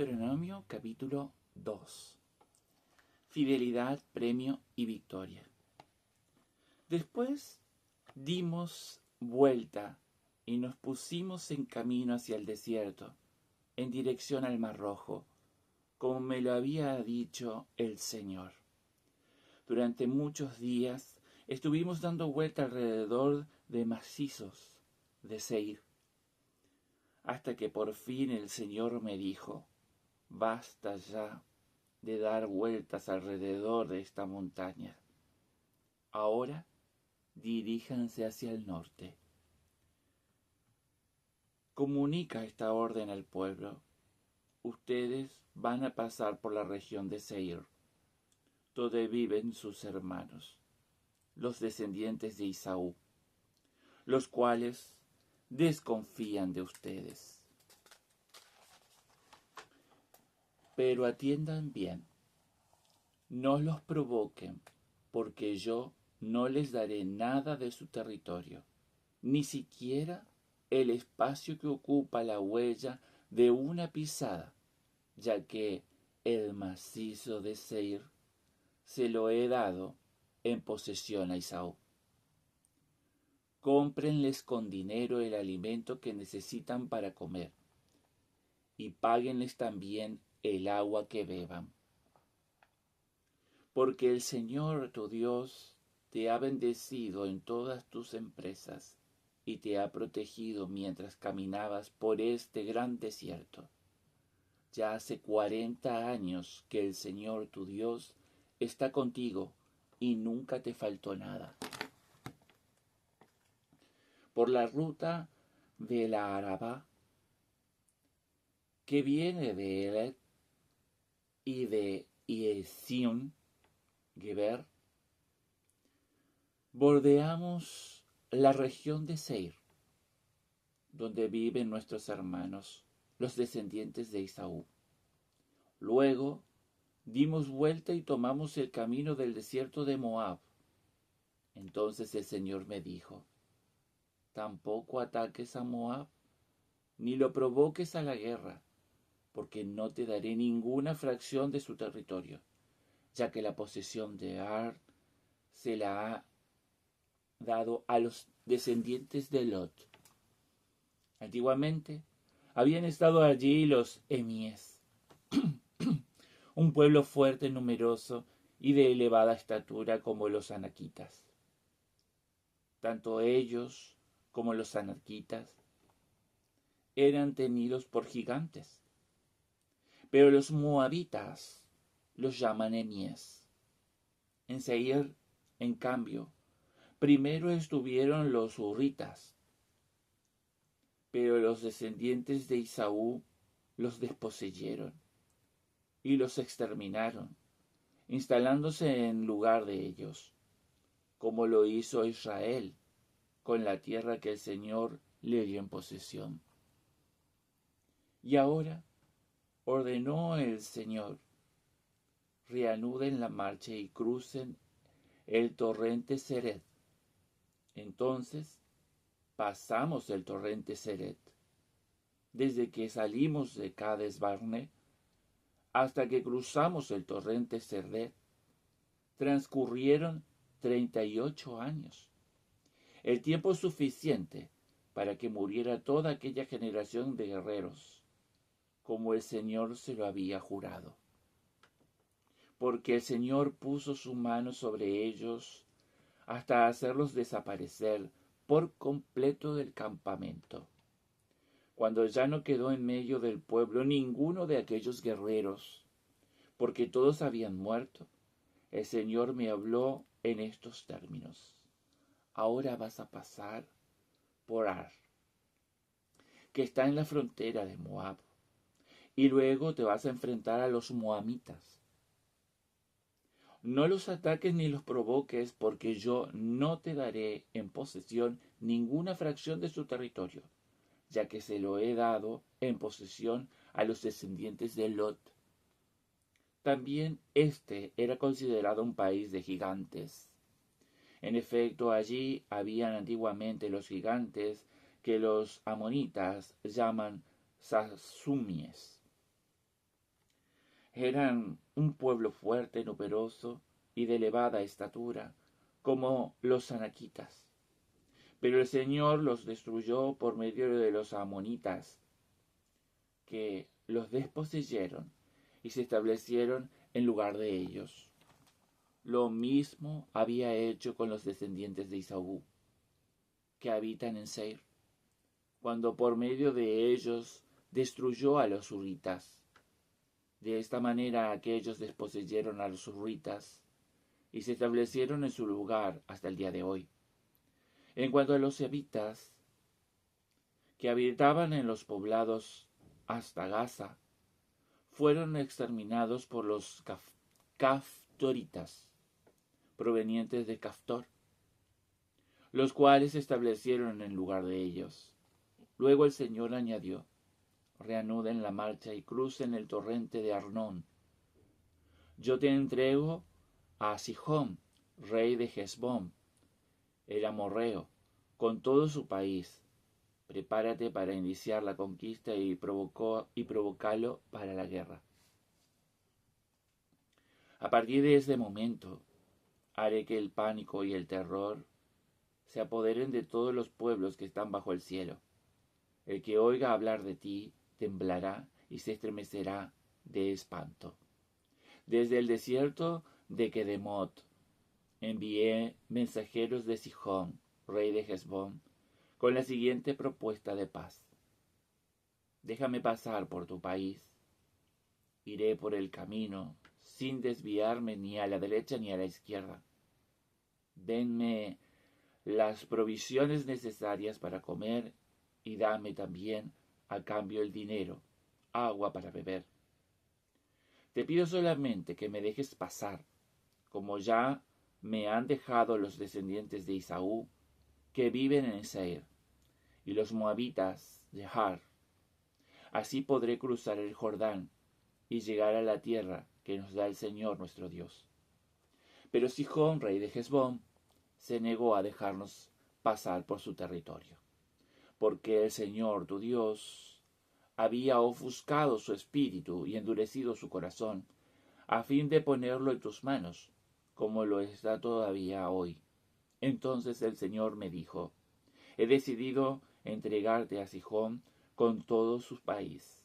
Deuteronomio capítulo 2. Fidelidad, premio y victoria. Después dimos vuelta y nos pusimos en camino hacia el desierto, en dirección al Mar Rojo, como me lo había dicho el Señor. Durante muchos días estuvimos dando vuelta alrededor de macizos de Seir, hasta que por fin el Señor me dijo: basta ya de dar vueltas alrededor de esta montaña. Ahora diríjanse hacia el norte. Comunica esta orden al pueblo. Ustedes van a pasar por la región de Seir, donde viven sus hermanos, los descendientes de Esaú, los cuales desconfían de ustedes. Pero atiendan bien, no los provoquen, porque yo no les daré nada de su territorio, ni siquiera el espacio que ocupa la huella de una pisada, ya que el macizo de Seir se lo he dado en posesión a Esaú. Cómprenles con dinero el alimento que necesitan para comer, y páguenles también el agua que beban. Porque el Señor tu Dios te ha bendecido en todas tus empresas y te ha protegido mientras caminabas por este gran desierto. Ya hace 40 años que el Señor tu Dios está contigo y nunca te faltó nada. Por la ruta de la Arabá, que viene de Elet y de Ezión Geber, bordeamos la región de Seir, donde viven nuestros hermanos, los descendientes de Esaú. Luego dimos vuelta y tomamos el camino del desierto de Moab. Entonces el Señor me dijo: tampoco ataques a Moab, ni lo provoques a la guerra, porque no te daré ninguna fracción de su territorio, ya que la posesión de Ar se la ha dado a los descendientes de Lot. Antiguamente habían estado allí los emíes, un pueblo fuerte, numeroso y de elevada estatura como los anaquitas. Tanto ellos como los anaquitas eran tenidos por gigantes, pero los moabitas los llaman emíes. En Seir, en cambio, primero estuvieron los hurritas, pero los descendientes de Esaú los desposeyeron y los exterminaron, instalándose en lugar de ellos, como lo hizo Israel con la tierra que el Señor le dio en posesión. Y ahora ordenó el Señor: reanuden la marcha y crucen el torrente Sered. Entonces pasamos el torrente Sered, desde que salimos de Cades Barne hasta que cruzamos el torrente Sered. Transcurrieron 38 años, el tiempo suficiente para que muriera toda aquella generación de guerreros, como el Señor se lo había jurado. Porque el Señor puso su mano sobre ellos hasta hacerlos desaparecer por completo del campamento. Cuando ya no quedó en medio del pueblo ninguno de aquellos guerreros, porque todos habían muerto, el Señor me habló en estos términos: ahora vas a pasar por Ar, que está en la frontera de Moab, y luego te vas a enfrentar a los moabitas. No los ataques ni los provoques, porque yo no te daré en posesión ninguna fracción de su territorio, ya que se lo he dado en posesión a los descendientes de Lot. También este era considerado un país de gigantes. En efecto, allí habían antiguamente los gigantes que los amonitas llaman Sasumies. Eran un pueblo fuerte, numeroso y de elevada estatura, como los anaquitas. Pero el Señor los destruyó por medio de los amonitas, que los desposeyeron y se establecieron en lugar de ellos. Lo mismo había hecho con los descendientes de Esaú, que habitan en Seir, cuando por medio de ellos destruyó a los hurritas. De esta manera aquellos desposeyeron a los hurritas y se establecieron en su lugar hasta el día de hoy. En cuanto a los evitas, que habitaban en los poblados hasta Gaza, fueron exterminados por los caftoritas, provenientes de Caftor, los cuales se establecieron en lugar de ellos. Luego el Señor añadió: reanuden la marcha y crucen el torrente de Arnón. Yo te entrego a Sihón, rey de Hesbón, el amorreo, con todo su país. Prepárate para iniciar la conquista y provocalo para la guerra. A partir de ese momento, haré que el pánico y el terror se apoderen de todos los pueblos que están bajo el cielo. El que oiga hablar de ti temblará y se estremecerá de espanto. Desde el desierto de Kedemot envié mensajeros de Sihón, rey de Hesbón, con la siguiente propuesta de paz: déjame pasar por tu país. Iré por el camino sin desviarme ni a la derecha ni a la izquierda. Denme las provisiones necesarias para comer y dame también a cambio el dinero, agua para beber. Te pido solamente que me dejes pasar, como ya me han dejado los descendientes de Esaú, que viven en Seir, y los moabitas de Har. Así podré cruzar el Jordán y llegar a la tierra que nos da el Señor nuestro Dios. Pero Sihón, rey de Hesbón, se negó a dejarnos pasar por su territorio, porque el Señor, tu Dios, había ofuscado su espíritu y endurecido su corazón, a fin de ponerlo en tus manos, como lo está todavía hoy. Entonces el Señor me dijo: he decidido entregarte a Sihón con todo su país.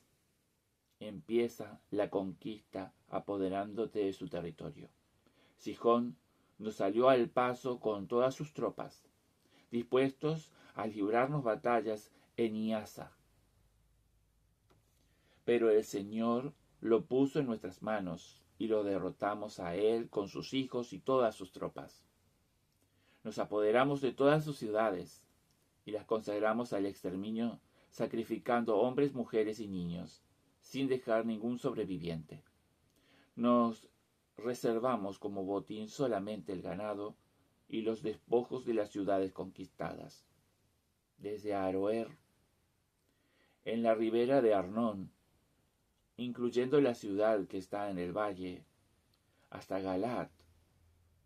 Empieza la conquista apoderándote de su territorio. Sihón nos salió al paso con todas sus tropas, dispuestos a librarnos batallas en Iasa. Pero el Señor lo puso en nuestras manos y lo derrotamos a él con sus hijos y todas sus tropas. Nos apoderamos de todas sus ciudades y las consagramos al exterminio, sacrificando hombres, mujeres y niños, sin dejar ningún sobreviviente. Nos reservamos como botín solamente el ganado y los despojos de las ciudades conquistadas. Desde Aroer, en la ribera de Arnón, incluyendo la ciudad que está en el valle, hasta Galat,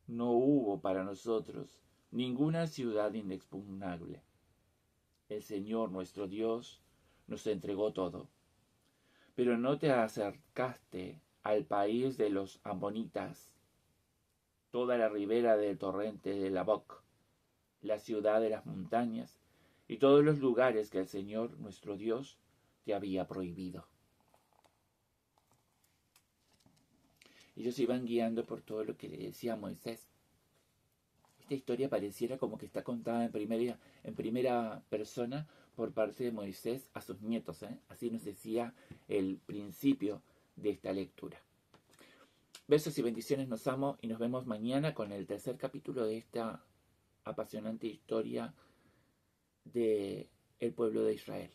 no hubo para nosotros ninguna ciudad inexpugnable. El Señor nuestro Dios nos entregó todo. Pero no te acercaste al país de los amonitas, toda la ribera del torrente de Jaboc, la ciudad de las montañas y todos los lugares que el Señor nuestro Dios te había prohibido. Ellos iban guiando por todo lo que le decía Moisés. Esta historia pareciera como que está contada en primera persona por parte de Moisés a sus nietos. Así nos decía el principio de esta lectura. Besos y bendiciones, nos amo y nos vemos mañana con el tercer capítulo de esta apasionante historia del pueblo de Israel.